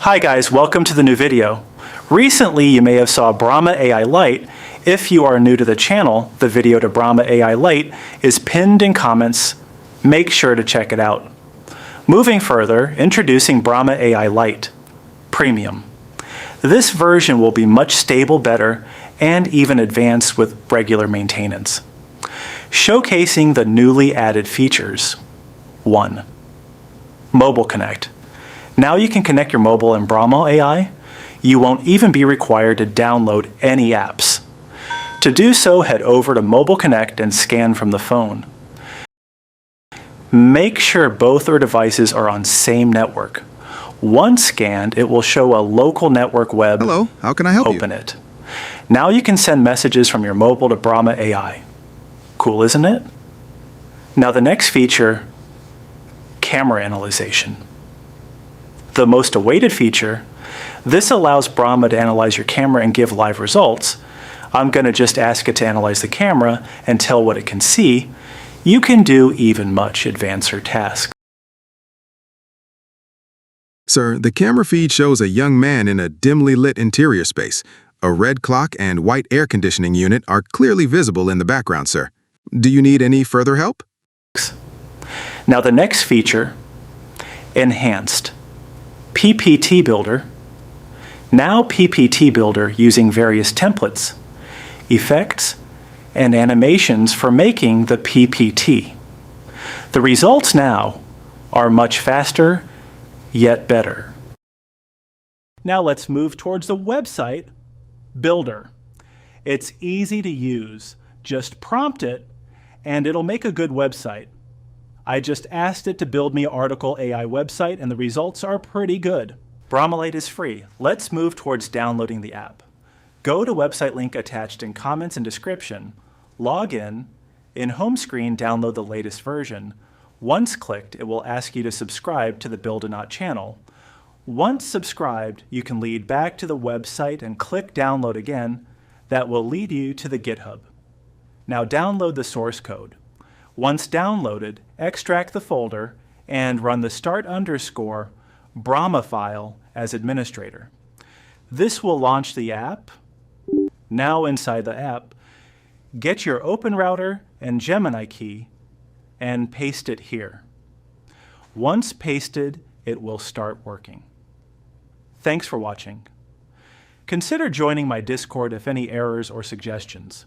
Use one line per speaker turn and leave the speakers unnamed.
Hi guys, welcome to the new video. Recently you may have saw Brahma AI Lite. If you are new to the channel, the video to Brahma AI Lite is pinned in comments. Make sure to check it out. Moving further, introducing Brahma AI Lite Premium. This version will be much stable, better, and even advanced with regular maintenance. Showcasing the newly added features. 1. Mobile Connect. Now you can connect your mobile and Brahma AI. You won't even be required to download any apps. To do so, head over to Mobile Connect and scan from the phone. Make sure both your devices are on same network. Once scanned, it will show a local network web.
Hello, how can I help you?
Open it. Now you can send messages from your mobile to Brahma AI. Cool, isn't it? Now the next feature, camera analyzation. The most awaited feature, this allows Brahma to analyze your camera and give live results. I'm going to just ask it to analyze the camera and tell what it can see. You can do even much advanced tasks.
Sir, the camera feed shows a young man in a dimly lit interior space. A red clock and white air conditioning unit are clearly visible in the background, sir. Do you need any further help?
Now the next feature, enhanced. PPT Builder. Now PPT Builder using various templates, effects, and animations for making the PPT. The results now are much faster, yet better. Now let's move towards the website builder. It's easy to use. Just prompt it and it'll make a good website. I just asked it to build me an article AI website and the results are pretty good. Brahma Lite is free. Let's move towards downloading the app. Go to website link attached in comments and description. Log in home screen, download the latest version. Once clicked, it will ask you to subscribe to the Buildonaut channel. Once subscribed, you can lead back to the website and click download again. That will lead you to the GitHub. Now download the source code. Once downloaded, extract the folder and run the start_Brahma file as administrator. This will launch the app. Now inside the app, get your Open Router and Gemini key and paste it here. Once pasted, it will start working. Thanks for watching. Consider joining my Discord if any errors or suggestions.